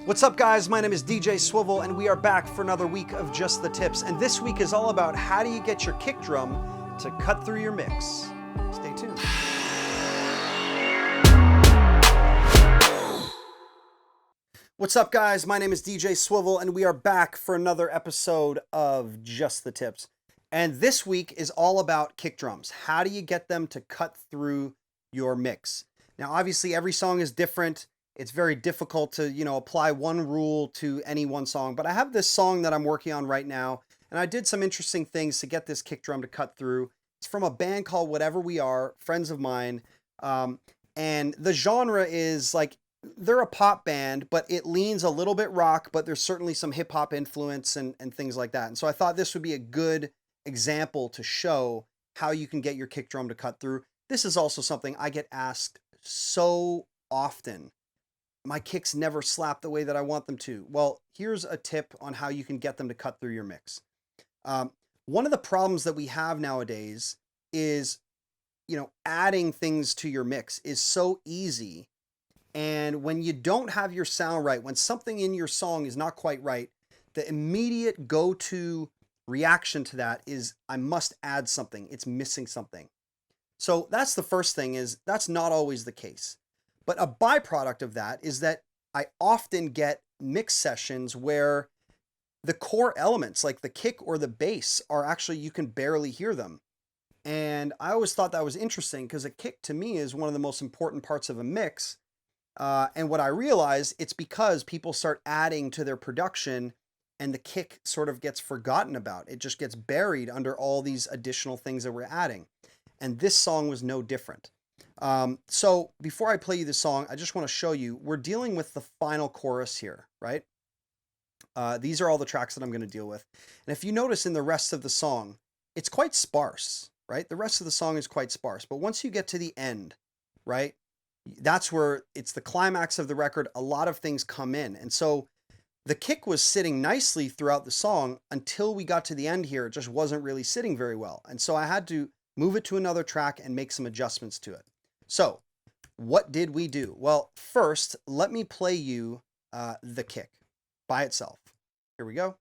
What's up, guys? My name is DJ Swivel, and we are back for another week of Just the Tips. And this week is all about how do you get your kick drum to cut through your mix. Stay tuned. What's up, guys? My name is DJ Swivel, and we are back for another episode of Just the Tips. And this week is all about kick drums. How do you get them to cut through your mix? Now, obviously, every song is different. It's very difficult to, apply one rule to any one song. But I have this song that I'm working on right now, and I did some interesting things to get this kick drum to cut through. It's from a band called Whatever We Are, friends of mine. And the genre is like, they're a pop band, but it leans a little bit rock, but there's certainly some hip hop influence and things like that. And so I thought this would be a good example to show how you can get your kick drum to cut through. This is also something I get asked so often. My kicks never slap the way that I want them to. Well, here's a tip on how you can get them to cut through your mix. One of the problems that we have nowadays is, adding things to your mix is so easy. And when you don't have your sound right, when something in your song is not quite right, the immediate go-to reaction to that is, I must add something. It's missing something. So that's the first thing, is that's not always the case. But a byproduct of that is that I often get mix sessions where the core elements, like the kick or the bass, are actually, you can barely hear them. And I always thought that was interesting, because a kick to me is one of the most important parts of a mix. And what I realized, it's because people start adding to their production and the kick sort of gets forgotten about. It just gets buried under all these additional things that we're adding. And this song was no different. So before I play you the song, I just want to show you, we're dealing with the final chorus here, right? These are all the tracks that I'm going to deal with. And if you notice in the rest of the song, it's quite sparse, right? The rest of the song is quite sparse. But once you get to the end, right, that's where it's the climax of the record. A lot of things come in. And so the kick was sitting nicely throughout the song until we got to the end here. It just wasn't really sitting very well. And so I had to move it to another track and make some adjustments to it. So what did we do? Well, first, let me play you the kick by itself. Here we go.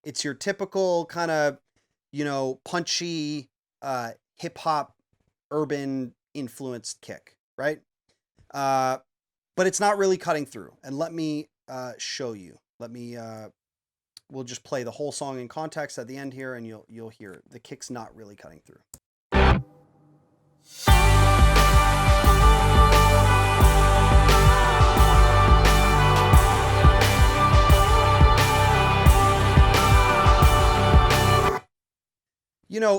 It's your typical kind of, punchy, hip hop, urban influenced kick, right? But it's not really cutting through. And let me show you. We'll just play the whole song in context at the end here, and you'll hear it. The kick's not really cutting through.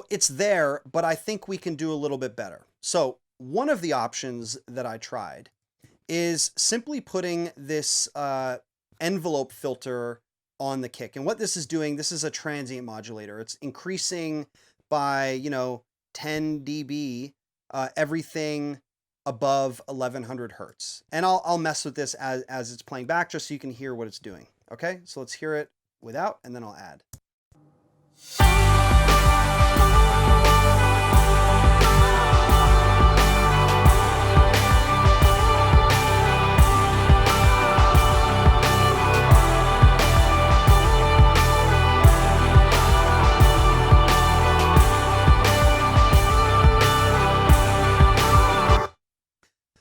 It's there, but I think we can do a little bit better. So one of the options that I tried is simply putting this envelope filter on the kick. And what this is doing, this is a transient modulator. It's increasing by, 10 dB, everything above 1100 hertz. And I'll mess with this as it's playing back, just so you can hear what it's doing. Okay, so let's hear it without, and then I'll add.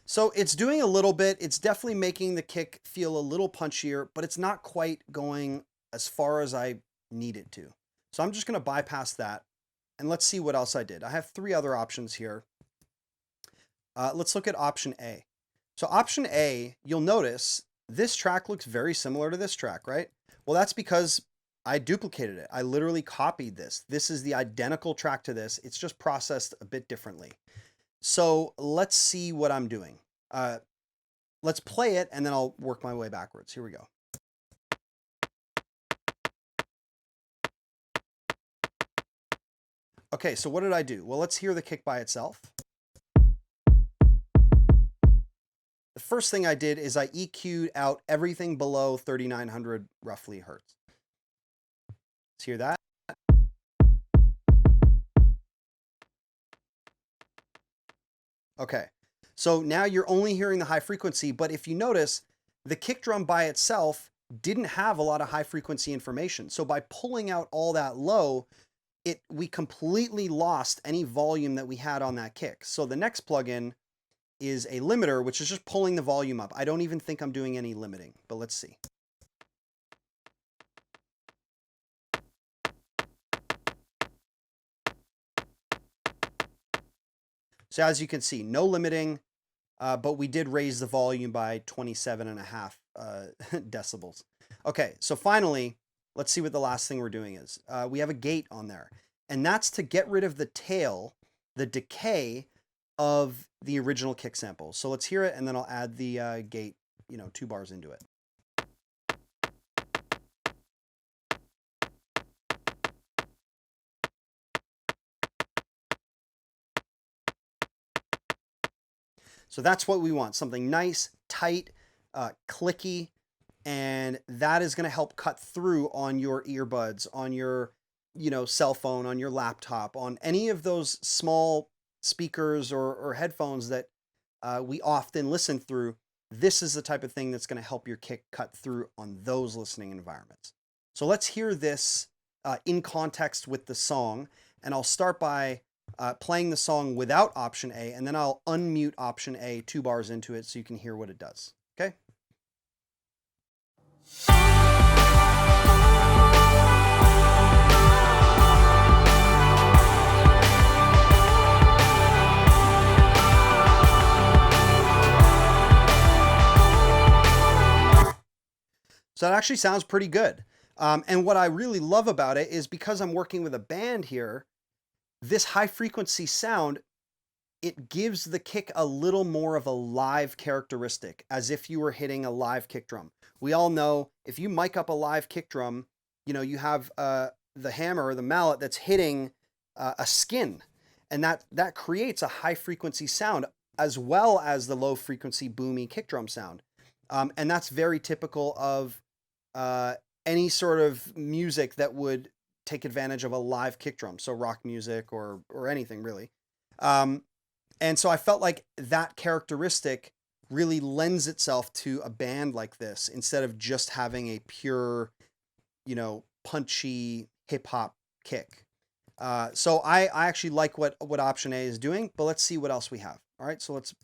So it's doing a little bit. It's definitely making the kick feel a little punchier, but it's not quite going as far as I need it to. So I'm just going to bypass that, and let's see what else I did. I have three other options here. Let's look at option A. So option A, you'll notice this track looks very similar to this track, right? Well, that's because I duplicated it. I literally copied this. This is the identical track to this. It's just processed a bit differently. So let's see what I'm doing. Let's play it, and then I'll work my way backwards. Here we go. Okay, so what did I do? Well, let's hear the kick by itself. The first thing I did is I EQ'd out everything below 3900 roughly hertz. Let's hear that. Okay. So now you're only hearing the high frequency, but if you notice, the kick drum by itself didn't have a lot of high frequency information. So by pulling out all that low, we completely lost any volume that we had on that kick. So the next plugin is a limiter, which is just pulling the volume up. I don't even think I'm doing any limiting, but let's see. So as you can see, no limiting, but we did raise the volume by 27.5 decibels. Okay, so finally, let's see what the last thing we're doing is. We have a gate on there, and that's to get rid of the tail, the decay of the original kick sample. So let's hear it, and then I'll add the gate, 2 bars into it. So that's what we want, something nice, tight, clicky, and that is going to help cut through on your earbuds, on your, cell phone, on your laptop, on any of those small speakers or headphones that we often listen through. This is the type of thing that's going to help your kick cut through on those listening environments. So let's hear this in context with the song, and I'll start by playing the song without option A, and then I'll unmute option A 2 bars into it so you can hear what it does. Okay? So that actually sounds pretty good. And what I really love about it is because I'm working with a band here, this high frequency sound, it gives the kick a little more of a live characteristic, as if you were hitting a live kick drum. We all know if you mic up a live kick drum, you have the hammer or the mallet that's hitting a skin, and that creates a high frequency sound as well as the low frequency boomy kick drum sound. And that's very typical of any sort of music that would take advantage of a live kick drum. So rock music or anything really. And so I felt like that characteristic really lends itself to a band like this instead of just having a pure, punchy hip hop kick. So I actually like what option A is doing, but let's see what else we have. All right, so let's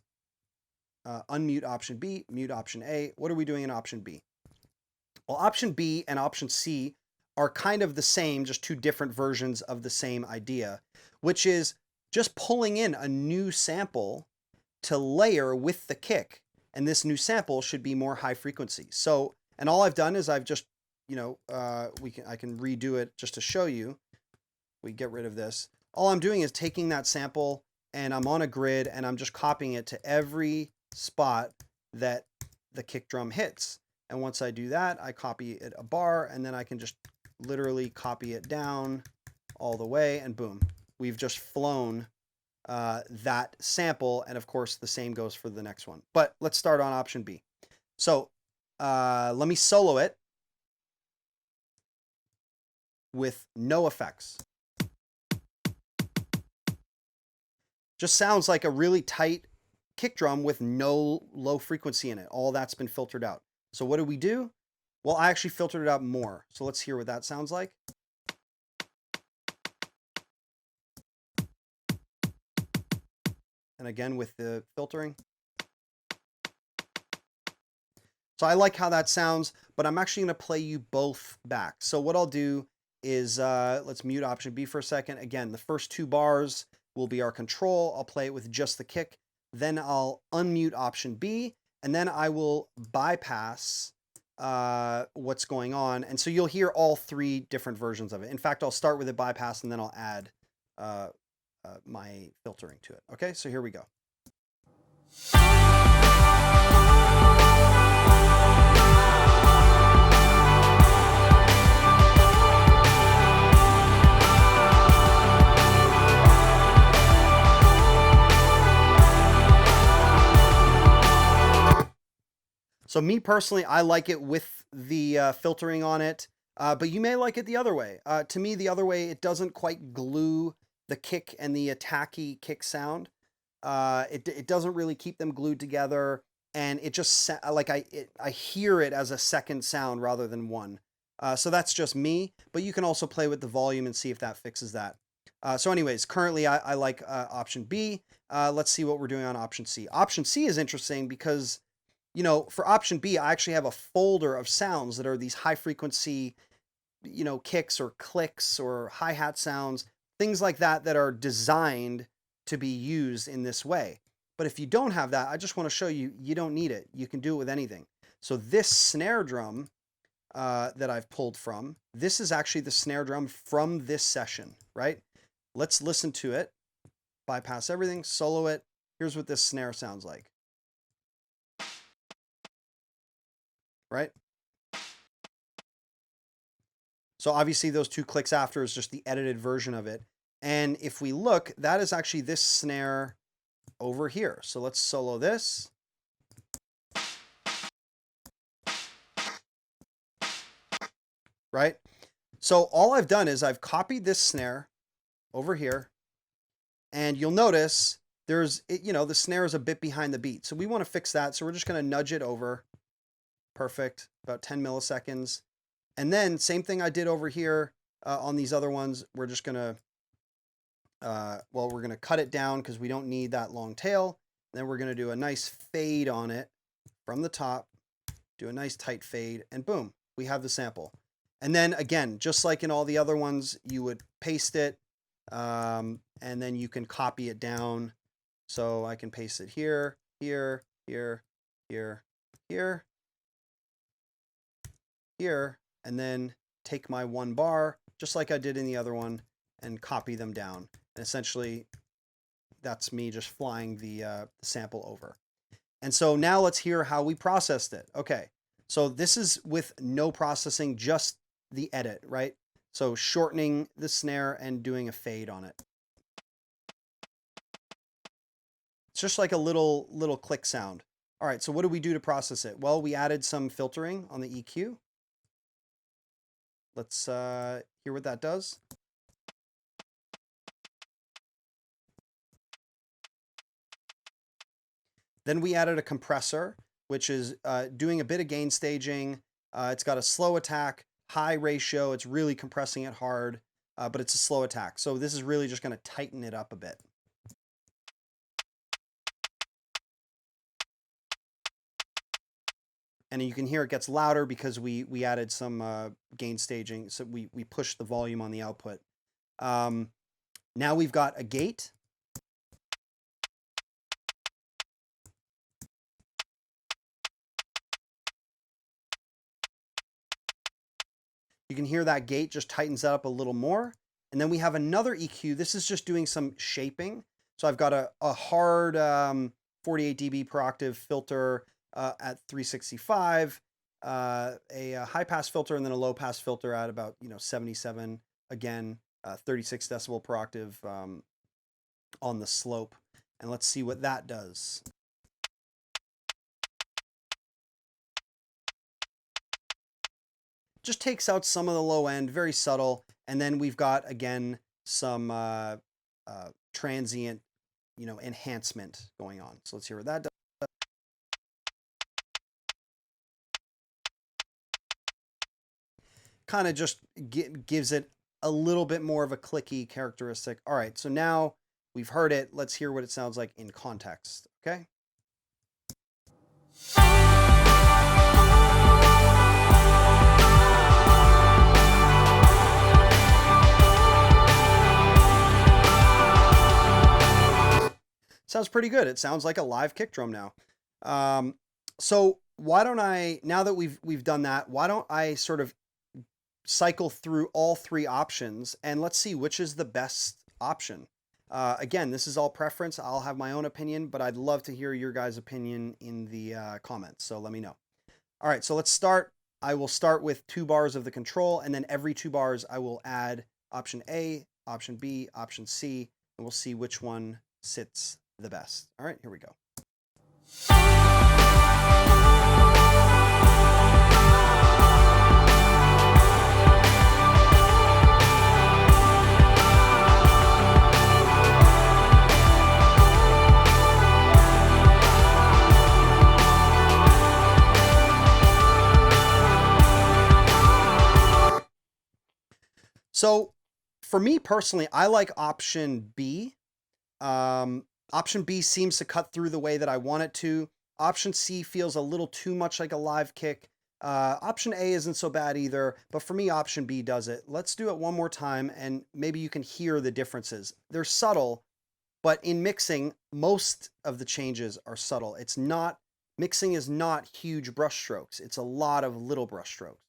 unmute option B, mute option A. What are we doing in option B? Well, option B and option C are kind of the same, just 2 different versions of the same idea, which is just pulling in a new sample to layer with the kick. And this new sample should be more high frequency. So, and all I've done is I've just, I can redo it just to show you. We get rid of this. All I'm doing is taking that sample and I'm on a grid and I'm just copying it to every spot that the kick drum hits. And once I do that, I copy it a bar, and then I can just literally copy it down all the way, and boom, we've just flown that sample. And of course, the same goes for the next one. But let's start on option B. So let me solo it with no effects. Just sounds like a really tight kick drum with no low frequency in it. All that's been filtered out. So what do we do? Well, I actually filtered it out more. So let's hear what that sounds like. And again, with the filtering. So I like how that sounds, but I'm actually going to play you both back. So what I'll do is, let's mute option B for a second. Again, the first 2 bars will be our control. I'll play it with just the kick. Then I'll unmute option B, and then I will bypass what's going on. And so you'll hear all 3 different versions of it. In fact, I'll start with a bypass and then I'll add my filtering to it. Okay, so here we go. So me personally, I like it with the filtering on it, but you may like it the other way. To me, the other way, it doesn't quite glue the kick and the attacky kick sound. It doesn't really keep them glued together, and it just like I hear it as a second sound rather than one. So that's just me, but you can also play with the volume and see if that fixes that. So anyways, currently I like option B. Let's see what we're doing on option C. Option C is interesting because, you know, for option B, I actually have a folder of sounds that are these high frequency, you know, kicks or clicks or hi-hat sounds, things like that that are designed to be used in this way. But if you don't have that, I just want to show you, you don't need it. You can do it with anything. So this snare drum that I've pulled from, this is actually the snare drum from this session, right? Let's listen to it, bypass everything, solo it. Here's what this snare sounds like, right? So obviously those two clicks after is just the edited version of it. And if we look, that is actually this snare over here. So let's solo this. Right? So all I've done is I've copied this snare over here, and you'll notice there's, you know, the snare is a bit behind the beat. So we want to fix that. So we're just going to nudge it over. Perfect. About 10 milliseconds. And then same thing I did over here on these other ones. We're just going to, well, we're going to cut it down because we don't need that long tail. Then we're going to do a nice fade on it from the top, do a nice tight fade, and boom, we have the sample. And then again, just like in all the other ones, you would paste it, and then you can copy it down. So I can paste it here, here, here, here, here, here, and then take my one bar, just like I did in the other one, and copy them down. And essentially, that's me just flying the sample over. And so now let's hear how we processed it. Okay, so this is with no processing, just the edit, right? So shortening the snare and doing a fade on it. It's just like a little click sound. All right, so what do we do to process it? Well, we added some filtering on the EQ. Let's hear what that does. Then we added a compressor, which is doing a bit of gain staging. It's got a slow attack, high ratio. It's really compressing it hard, but it's a slow attack. So this is really just going to tighten it up a bit. And you can hear it gets louder because we added some gain staging. So we pushed the volume on the output. Now we've got a gate. You can hear that gate just tightens that up a little more. And then we have another EQ. This is just doing some shaping. So I've got a hard 48 dB per octave filter at 365, a high pass filter, and then a low pass filter at about 77. Again, 36 decibel per octave on the slope. And let's see what that does. Just takes out some of the low end, very subtle. And then we've got, again, some transient, enhancement going on. So let's hear what that does. Kind of just gives it a little bit more of a clicky characteristic. All right, so now we've heard it. Let's hear what it sounds like in context, okay? Sounds pretty good. It sounds like a live kick drum now. So why don't I, now that we've done that, why don't I sort of cycle through all three options and let's see which is the best option. Again, this is all preference. I'll have my own opinion, but I'd love to hear your guys' opinion in the comments. So let me know. All right, so let's start. I will start with 2 bars of the control, and then every 2 bars I will add option A, option B, option C, and we'll see which one sits the best. All right, here we go. So for me personally, I like option B. Option B seems to cut through the way that I want it to. Option C feels a little too much like a live kick. Option A isn't so bad either, but for me, option B does it. Let's do it one more time, and maybe you can hear the differences. They're subtle, but in mixing, most of the changes are subtle. Mixing is not huge brush strokes. It's a lot of little brush strokes.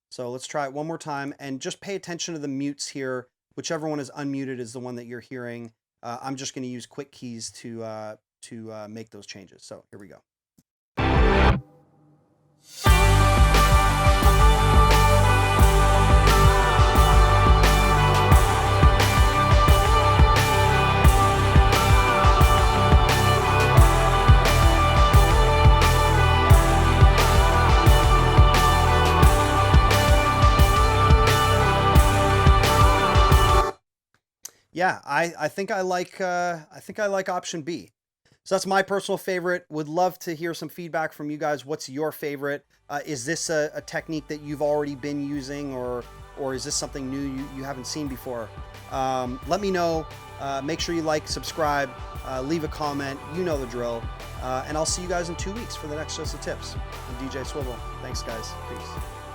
So let's try it one more time, and just pay attention to the mutes here. Whichever one is unmuted is the one that you're hearing. I'm just going to use quick keys to make those changes. So here we go. Yeah, I think I like option B. So that's my personal favorite. Would love to hear some feedback from you guys. What's your favorite? Is this a technique that you've already been using, or is this something new you haven't seen before? Let me know. Make sure you like, subscribe, leave a comment. You know the drill. And I'll see you guys in 2 weeks for the next Just the Tips. I'm DJ Swivel. Thanks, guys. Peace.